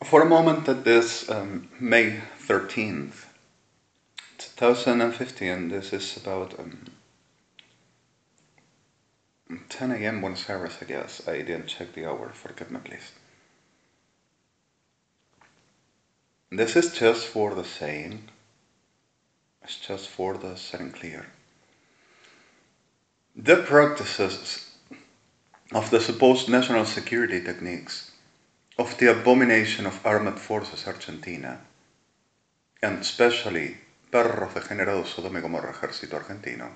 For a moment at this May 13th, 2015, this is about 10 a.m. Buenos Aires, I guess. I didn't check the hour, forgive me please. This is just for the saying, it's just for the setting clear. The practices of the supposed national security techniques of the abomination of armed forces Argentina, and especially perros degenerados Sodoma y Gomorra ejército argentino,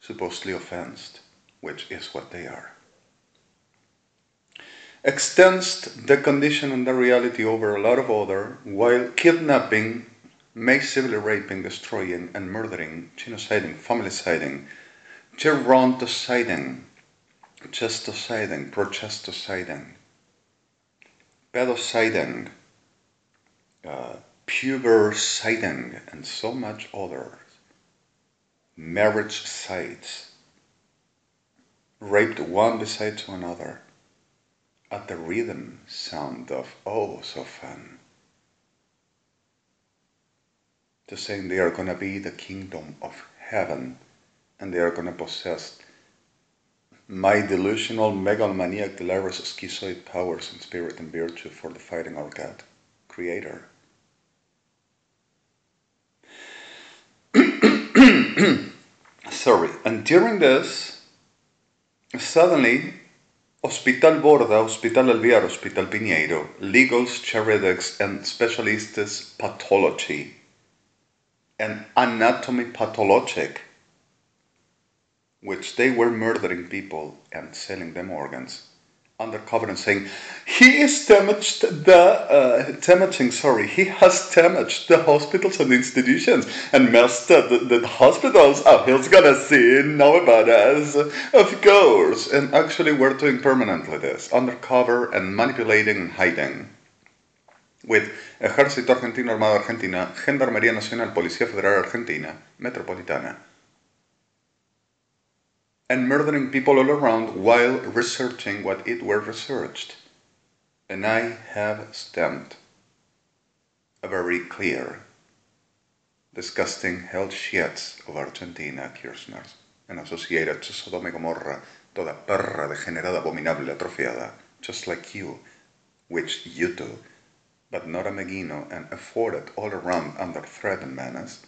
supposedly offensed, which is what they are, extends the condition and the reality over a lot of other, while kidnapping, massively raping, destroying, and murdering, genociding, familiciding, gerontociding, gestociding, progestociding, pedociding, puberciding, and so much others, marriage sites, raped one beside to another, at the rhythm sound of oh so fun, to saying they are going to be the kingdom of heaven and they are going to possess my delusional megalomaniac delirious schizoid powers and spirit and virtue for the fighting our God, creator. Sorry, and during this, suddenly Hospital Borda, Hospital Alvear, Hospital Piñeiro, legals, juridics, and specialists pathology and anatomy pathologic, which they were murdering people and selling them organs, undercover and saying, he has damaged the hospitals and institutions and messed up the hospitals. Oh, he's gonna know about us, of course. And actually we're doing permanently this, undercover and manipulating and hiding. With Ejército Argentino, Armada Argentina, Gendarmería Nacional, Policía Federal Argentina, Metropolitana, and murdering people all around while researching what it were researched. And I have stamped a very clear, disgusting hell shits of Argentina, Kirchners, and associated to Sodoma y Gomorra, toda perra degenerada, abominable, atrofiada, just like you, which you do, but not a Meguino, and afforded all around under threat and menace.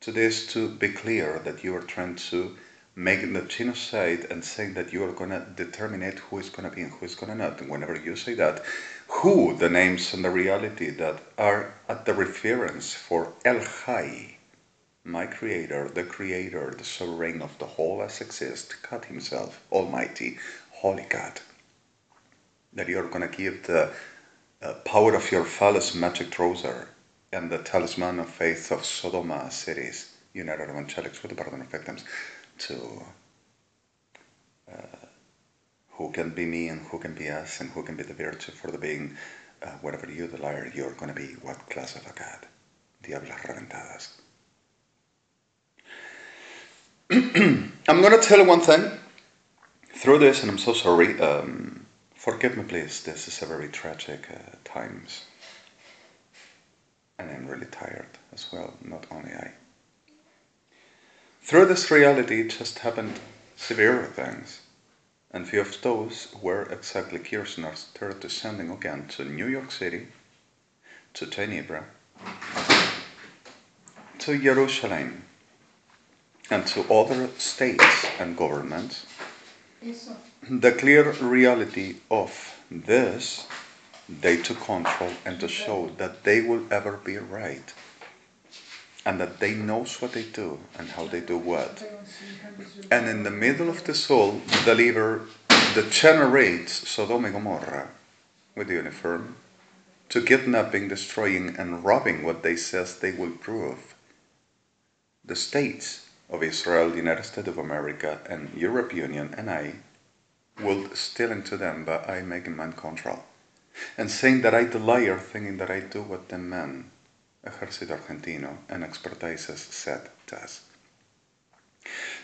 To this, to be clear that you are trying to make the genocide and saying that you are going to determine who is going to be and who is going to not. And whenever you say that, who the names and the reality that are at the reference for El Hai, my creator, the sovereign of the whole as exists, God himself, almighty, holy God, that you are going to give the power of your phallus magic trouser and the talisman of faith of Sodoma cities, United Evangelics for the pardon of victims, to who can be me and who can be us and who can be the virtue for the being, whatever you, the liar, you're going to be what class of a God? Diablas reventadas. I'm going to tell one thing through this, and I'm so sorry. Forgive me, please. This is a very tragic times. And I'm really tired as well, not only I. Through this reality, it just happened severe things, and few of those were exactly Kirchner's third descending again to New York City, to Tenebra, to Jerusalem, and to other states and governments. The clear reality of this, they took control and to show that they will ever be right. And that they knows what they do and how they do what. And in the middle of the soul, deliver the generates Sodoma y Gomorra with the uniform to kidnapping, destroying, and robbing what they says they will prove. The states of Israel, the United States of America, and Europe Union, and I will steal into them, but I make mind control. And saying that I the liar, thinking that I do what the man Ejército Argentino and expertises said does.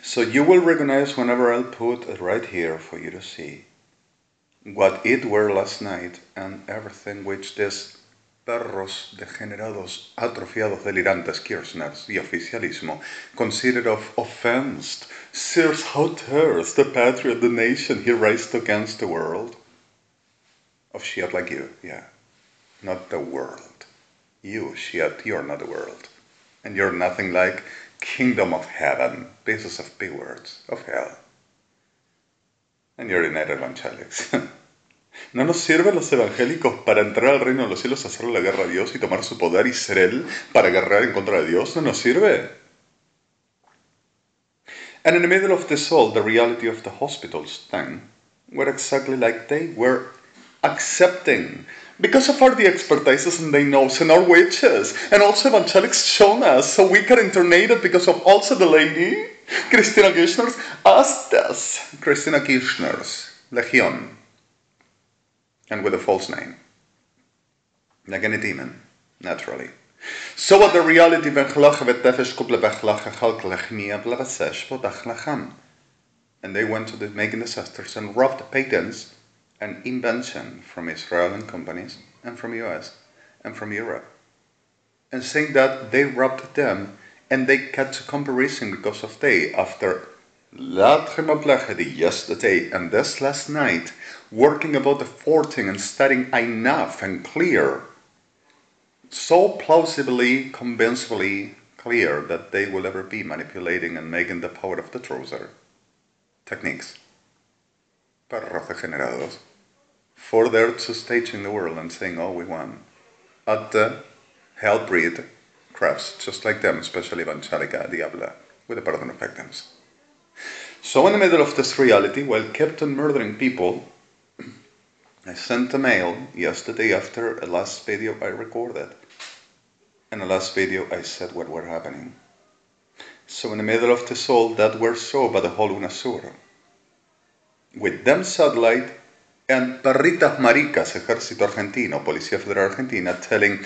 So you will recognize whenever I'll put it right here for you to see what it were last night and everything which these perros degenerados, atrofiados, delirantes, Kirchners, the oficialismo, considered of offense. Sirs, how dares the patriot, the nation he raised against the world? Of shit like you, yeah. Not the world. You, shit, you're not the world. And you're nothing like kingdom of heaven, pieces of big words, of hell. And you're United Evangelics. ¿No nos sirven los evangélicos para entrar al reino de los cielos, hacerle la guerra a Dios y tomar su poder y ser Él para guerrear en contra de Dios? ¿No nos sirve? And in the middle of this all, the reality of the hospitals thing were exactly like they were accepting. Because of our the expertises and they knows and our witches, and also evangelics shown us, so we got internated because of also the lady, Christina Kirchner's, asked us, Christina Kirchner's, Legion, and with a false name. Like any demon, naturally. So what the reality and they went to the making disasters and robbed patents and invention from Israel and companies and from US and from Europe. And saying that they robbed them and they kept comparison because of they after yesterday and this last night working about the 14 and studying enough and clear, so plausibly, convincingly clear that they will ever be manipulating and making the power of the trouser techniques, perros degenerados, for their to stage in the world and saying, oh, we won. At the hell-breed crafts, just like them, especially Evangelica Diabla, with the pardon of victims. So in the middle of this reality, while kept on murdering people, I sent a mail yesterday after a last video I recorded. In the last video I said what were happening. So in the middle of this all, that were so by the whole UNASUR. With them satellite and perritas maricas, Ejército Argentino, Policía Federal Argentina, telling,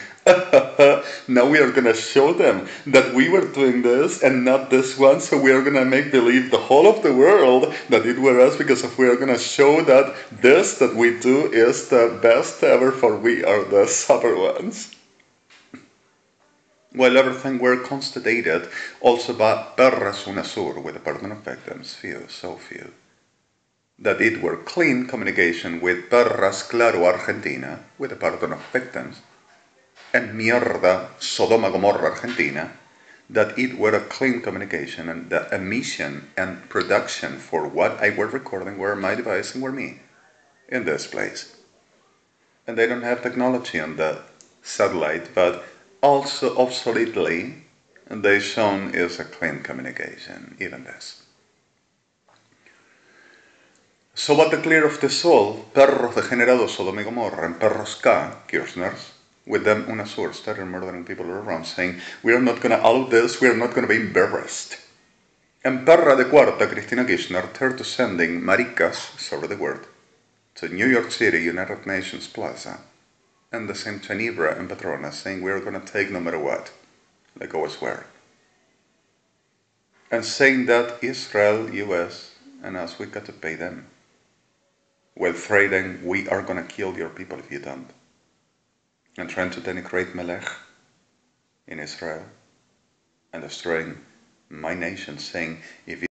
now we are going to show them that we were doing this and not this one, so we are going to make believe the whole of the world that it were us because if we are going to show that this that we do is the best ever, for we are the super ones. While everything were constated also by perras UNASUR, with the pardon of victims, few, so few, that it were clean communication with perras claro Argentina, with the pardon of victims, and mierda Sodoma Gomorra Argentina, that it were a clean communication and the emission and production for what I were recording were my device and were me, in this place. And they don't have technology on the satellite, but also obsoletely, they shown is a clean communication, even this. So what the clear of the soul, perros degenerados, Sodoma y Gomorra, and perros K, Kirchners, with them UNASUR started murdering people around, saying, we are not going to allow this, we are not going to be embarrassed. And perra de cuarta, Cristina Kirchner, turned to sending maricas, sorry the word, to New York City, United Nations Plaza, and the same Ginebra and Petronas, saying, we are going to take no matter what, like always were. And saying that Israel, US, and us, we got to pay them. While threatening, we are going to kill your people if you don't. And trying to denigrate Melech in Israel and destroying my nation, saying, if